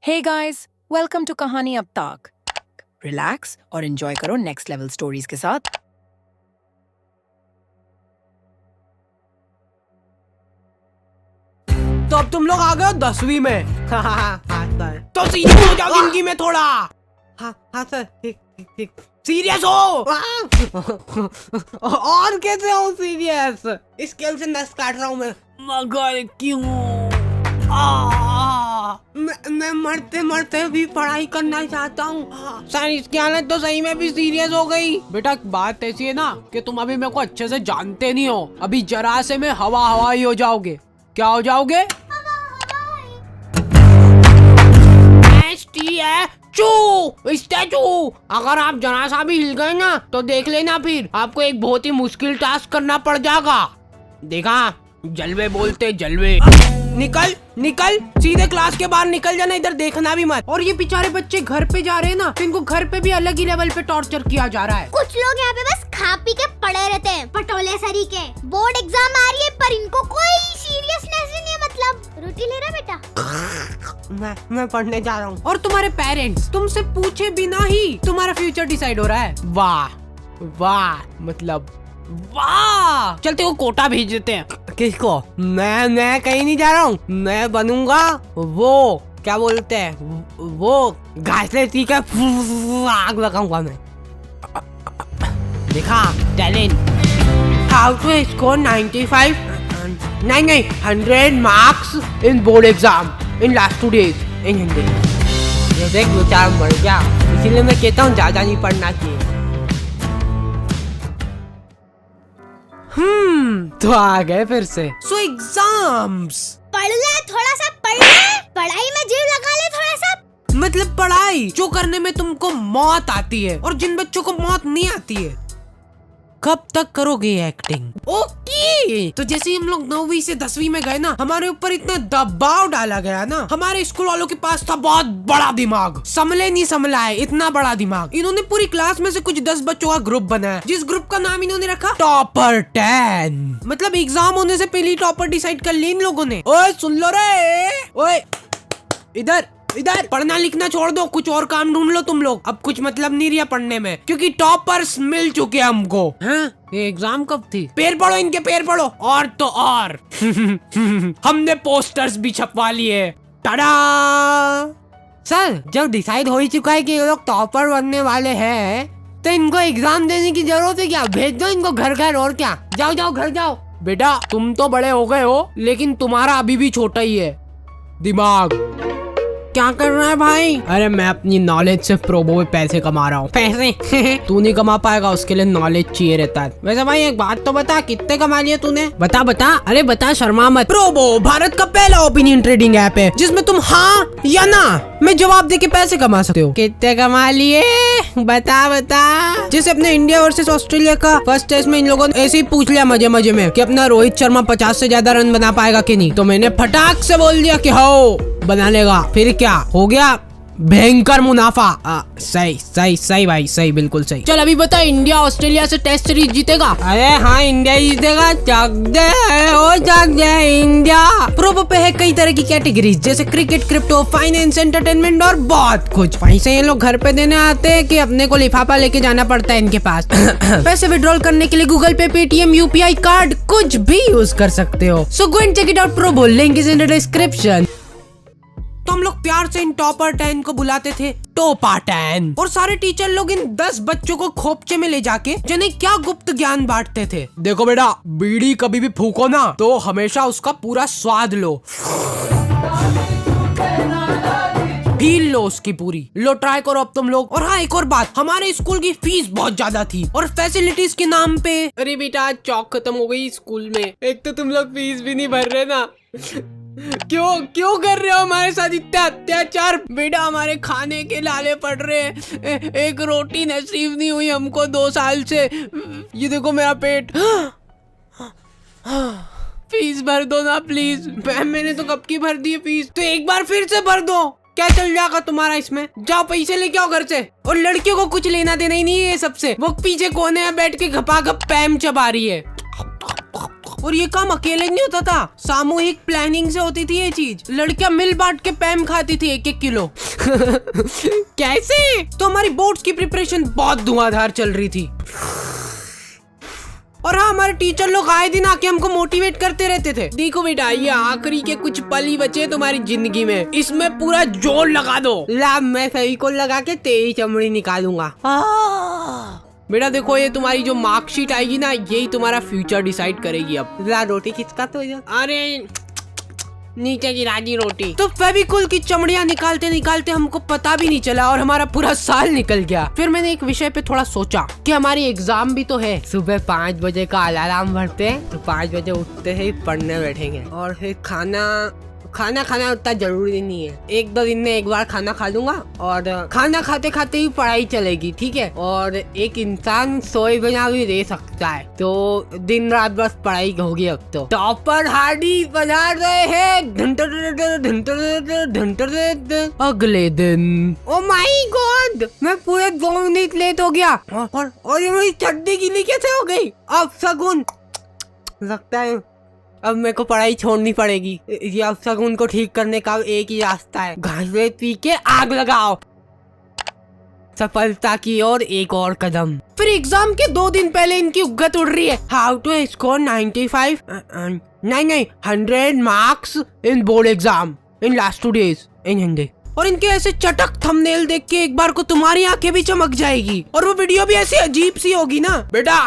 Hey guys, welcome to कहानी अब तक। रिलैक्स और एंजॉय करो नेक्स्ट लेवल स्टोरीज के साथ। तो अब तुम लोग आ गए हो 10वीं में। तो सीरियस हो जाओ जिंदगी में थोड़ा। हाँ सर, ठीक सीरियस हो। और कैसे हो सीरियस? स्केल से नस काट रहा हूँ मैं। मगर क्यों? मैं मरते मरते भी पढ़ाई करना चाहता हूँ सर। इसकी हालत तो सही में भी सीरियस हो गई। बेटा बात ऐसी है ना कि तुम अभी मेरे को अच्छे से जानते नहीं हो। अभी जरा से में हवा ही हो जाओगे। क्या हो जाओगे? स्टैचू। अगर आप जरा सा भी हिल गए ना तो देख लेना, फिर आपको एक बहुत ही मुश्किल टास्क करना पड़ जाएगा। देखा, जलवे बोलते जलवे। निकल निकल, सीधे क्लास के बाहर निकल जाना, इधर देखना भी मत। और ये बेचारे बच्चे घर पे जा रहे हैं ना, तो इनको घर पे भी अलग ही लेवल पे टॉर्चर किया जा रहा है। कुछ लोग यहाँ पे बस खा पी के पड़े रहते हैं, पटोले सरी के। बोर्ड एग्जाम आ रही है पर इनको कोई सीरियसनेस ही नहीं है। मतलब रोटी ले रहा बेटा? मैं पढ़ने जा रहा हूँ। और तुम्हारे पेरेंट्स तुमसे पूछे बिना ही तुम्हारा फ्यूचर डिसाइड हो रहा है। वाह वाह, मतलब वाह। चलते वो कोटा भेज देते हैं। किसको? मैं कहीं नहीं जा रहा हूँ। मैं बनूंगा वो, क्या बोलते हैं, वो घास लेती का आग लगाऊंगा मैं। देखा टैलेंट। हाउ टू स्कोर 95 नहीं 100 marks in board exam in last 2 days इन हिंदी। ये देख बेचारा मर गया, इसीलिए मैं कहता हूँ ज्यादा नहीं पढ़ना चाहिए। तो आ गए फिर से। सो एग्जाम्स। पढ़ ले थोड़ा सा, पढ़ ले, पढ़ाई में जीव लगा ले थोड़ा सा। मतलब पढ़ाई जो करने में तुमको मौत आती है और जिन बच्चों को मौत नहीं आती है। कब तक करोगे एक्टिंग? ओके। तो जैसे ही हम लोग 9वीं से 10वीं में गए ना, हमारे ऊपर इतना दबाव डाला गया ना। हमारे स्कूल वालों के पास था बहुत बड़ा दिमाग, संभले नहीं संभला है इतना बड़ा दिमाग। इन्होंने पूरी क्लास में से कुछ 10 बच्चों का ग्रुप बनाया, जिस ग्रुप का नाम इन्होंने रखा टॉपर 10। मतलब एग्जाम होने से पहले टॉपर डिसाइड कर ली इन लोगों ने। ओए सुन लो रे, ओए इधर इधर, पढ़ना लिखना छोड़ दो, कुछ और काम ढूंढ लो तुम लोग। अब कुछ मतलब नहीं रहा पढ़ने में, क्योंकि टॉपर्स मिल चुके हैं हमको। हैं? ये एग्जाम कब थी? पैर पढ़ो इनके, पैर पढ़ो। और तो और हमने पोस्टर्स भी छपवा लिए। टाडा। सर, जब डिसाइड हो ही चुका है कि ये लोग टॉपर बनने वाले हैं, तो इनको एग्जाम देने की जरूरत है क्या? भेज दो इनको घर घर। और क्या, जाओ जाओ घर जाओ। बेटा तुम तो बड़े हो गए हो, लेकिन तुम्हारा अभी भी छोटा ही है दिमाग। क्या कर रहा है भाई? अरे मैं अपनी नॉलेज से प्रोबो में पैसे कमा रहा हूँ। पैसे? तू नहीं कमा पाएगा, उसके लिए नॉलेज चाहिए रहता है। वैसे भाई एक बात तो बता, कितने कमा लिए तूने? बता बता। अरे बता, शर्मा मत। प्रोबो भारत का पहला ओपिनियन ट्रेडिंग ऐप है जिसमें तुम हाँ या ना में जवाब दे के पैसे कमा सकते हो। कितने कमा लिए? बता बता। जैसे अपने इंडिया वर्सेस ऑस्ट्रेलिया का फर्स्ट टेस्ट में इन लोगों ने ऐसे ही पूछ लिया मजे मजे में कि अपना रोहित शर्मा 50 से ज्यादा रन बना पाएगा कि नहीं, तो मैंने फटाक से बोल दिया कि हो बना लेगा। फिर क्या हो गया? भयंकर मुनाफा। सही सही सही भाई, सही, बिल्कुल सही। चल अभी बता, इंडिया ऑस्ट्रेलिया से टेस्ट सीरीज जीतेगा? अरे हाँ, इंडिया जीतेगा। चक दे इंडिया। प्रोबो पे है कई तरह की कैटेगरीज, जैसे क्रिकेट, क्रिप्टो, फाइनेंस, एंटरटेनमेंट और बहुत कुछ। पैसे ये लोग घर पे देने आते हैं कि अपने को लिफाफा लेके जाना पड़ता है इनके पास। पैसे विड्रॉल करने के लिए गूगल पे, पेटीएम, यूपीआई कार्ड कुछ भी यूज कर सकते हो। So go and check it out. Probo link is in the description. तो हम लोग प्यार से इन टॉपर 10 को बुलाते थे टोपा 10। और सारे टीचर लोग इन 10 बच्चों को खोपचे में ले जाके जिन्हें क्या गुप्त ज्ञान बांटते थे। देखो बेटा, बीड़ी कभी भी फूको ना तो हमेशा उसका पूरा स्वाद लो, फील लो उसकी पूरी। लो ट्राई करो अब तुम लोग। और हाँ, एक और बात, हमारे स्कूल की फीस बहुत ज्यादा थी और फैसिलिटीज के नाम पे। अरे बेटा चौक खत्म हो गई स्कूल में। एक तो तुम लोग फीस भी नहीं भर रहे ना। क्यों कर रहे हो हमारे साथ इतना अत्याचार? बेटा हमारे खाने के लाले पड़ रहे हैं, एक रोटी नसीब नहीं हुई हमको 2 साल से। ये देखो मेरा पेट। फीस भर दो ना प्लीज। मैंने तो कब की भर दी फीस, तो एक बार फिर से भर दो। क्या चल जाएगा तुम्हारा इसमें? जाओ पैसे लेके आओ घर से। और लड़कियों को कुछ लेना देना ही नहीं है सबसे। वो पीछे कोने में बैठ के घपा घप पैम चबा रही है। और ये काम अकेले नहीं होता था, सामूहिक प्लानिंग से होती थी ये चीज। लड़कियां मिल बांट के पैम खाती थी 1-1 किलो। कैसे? तो हमारी बोर्ड्स की प्रिपरेशन बहुत धुआंधार चल रही थी। और हाँ, हमारे टीचर लोग आए दिन आके हमको मोटिवेट करते रहते थे। देखो बेटा, ये आखिरी के कुछ पल ही बचे तुम्हारी जिंदगी में, इसमें पूरा जोर लगा दो। ला, मैं फेविकोल लगा के तेरी चमड़ी निकालूंगा। बेटा देखो, ये तुम्हारी जो मार्कशीट आएगी ना, यही तुम्हारा फ्यूचर डिसाइड करेगी। अब ला, रोटी किसका तो? अरे नीचे गिरा दी रोटी। तो फेविकोल की चमड़ियां निकालते निकालते हमको पता भी नहीं चला और हमारा पूरा साल निकल गया। फिर मैंने एक विषय पे थोड़ा सोचा कि हमारी एग्जाम भी तो है। सुबह 5 बजे का अलार्म भरते हैं तो 5 बजे उठते ही पढ़ने बैठेंगे। और फिर खाना उतना जरूरी नहीं है, 1-2 दिन में एक बार खाना खा लूंगा और खाना खाते खाते ही पढ़ाई चलेगी, ठीक है। और एक इंसान सोए बिना भी रह सकता है, तो दिन रात बस पढ़ाई होगी। अब तो टॉपर हार्डी बना रहे हैं। अगले दिन, ओ माय गॉड, मैं पूरे 2 मिनट लेट हो गया और ये मेरी चड्डी गीली कैसे हो गई? अब शगुन, लगता है अब मेरे को पढ़ाई छोड़नी पड़ेगी। ये अब शगुन को ठीक करने का एक ही रास्ता है, घास पी के आग लगाओ। सफलता की ओर एक और कदम। फिर एग्जाम के 2 दिन पहले इनकी उगत उड़ रही है। हाउ टू स्कोर 95 नहीं 100 marks in board exam in last 2 days इन हिंदी। और इनके ऐसे चटक थंबनेल देख के एक बार को तुम्हारी आंखें भी चमक जाएगी और वो वीडियो भी ऐसी अजीब सी होगी ना। बेटा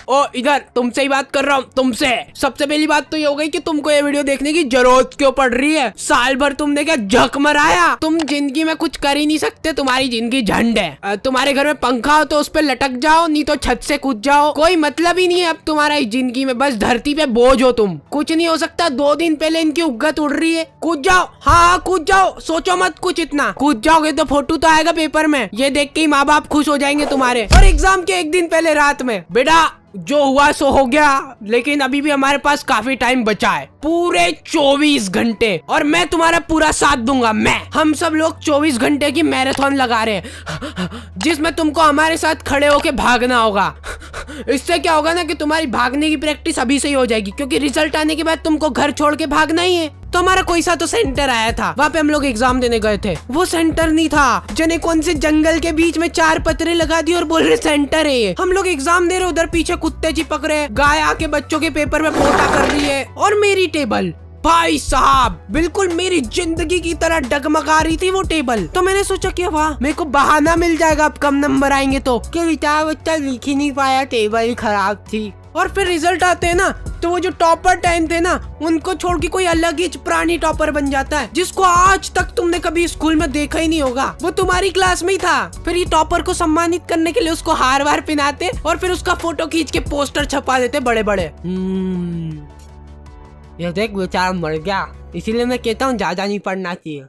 ओ इधर, तुमसे ही बात कर रहा हूँ, तुमसे। सबसे पहली बात तो ये हो गई कि तुमको ये वीडियो देखने की जरूरत क्यों पड़ रही है? साल भर तुमने क्या झक मराया? तुम जिंदगी में कुछ कर ही नहीं सकते, तुम्हारी जिंदगी झंड है। तुम्हारे घर में पंखा हो तो उस पे लटक जाओ, नहीं तो छत से कूद जाओ। कोई मतलब ही नहीं है अब तुम्हारा इस जिंदगी में, बस धरती पे बोझ हो तुम, कुछ नहीं हो सकता। 2 दिन पहले इनकी उगत उड़ रही है, कूद जाओ। हाँ कूद जाओ, सोचो मत कुछ इतना। कूद जाओगे तो फोटो तो आएगा पेपर में, ये देख के ही माँ बाप खुश हो जाएंगे तुम्हारे। और एग्जाम के 1 दिन पहले रात में, बेटा जो हुआ सो हो गया, लेकिन अभी भी हमारे पास काफी टाइम बचा है, पूरे 24 घंटे, और मैं तुम्हारा पूरा साथ दूंगा। हम सब लोग 24 घंटे की मैराथन लगा रहे हैं, जिसमें तुमको हमारे साथ खड़े होके भागना होगा। इससे क्या होगा ना कि तुम्हारी भागने की प्रैक्टिस अभी से ही हो जाएगी, क्योंकि रिजल्ट आने के बाद तुमको घर छोड़ के भागना ही है। तो हमारा कोई सा तो सेंटर आया था, वहाँ पे हम लोग एग्जाम देने गए थे। वो सेंटर नहीं था, जने कौन से जंगल के बीच में 4 पत्रे लगा दिए और बोल रहे सेंटर है ये। हम लोग एग्जाम दे रहे, उधर पीछे कुत्ते चिपक रहे, गाय आके बच्चों के पेपर में पोटा कर रही है, और मेरी टेबल, भाई साहब बिल्कुल मेरी जिंदगी की तरह डगमगा रही थी वो टेबल। तो मैंने सोचा कि वाह, मेरे को बहाना मिल जाएगा अब कम नंबर आएंगे तो, कि बेचारा बच्चा लिख ही नहीं पाया, टेबल ही खराब थी। और फिर रिजल्ट आते हैं ना, तो वो जो टॉपर 10 थे ना, उनको छोड़ के कोई अलग ही प्राणी टॉपर बन जाता है, जिसको आज तक तुमने कभी स्कूल में देखा ही नहीं होगा। वो तुम्हारी क्लास में ही था। फिर ये टॉपर को सम्मानित करने के लिए उसको हार वार पहनाते और फिर उसका फोटो खींच के पोस्टर छपा देते बड़े बड़े। ये देख बेचारा मर गया, इसीलिए मैं कहता हूँ ज्यादा नहीं पढ़ना चाहिए।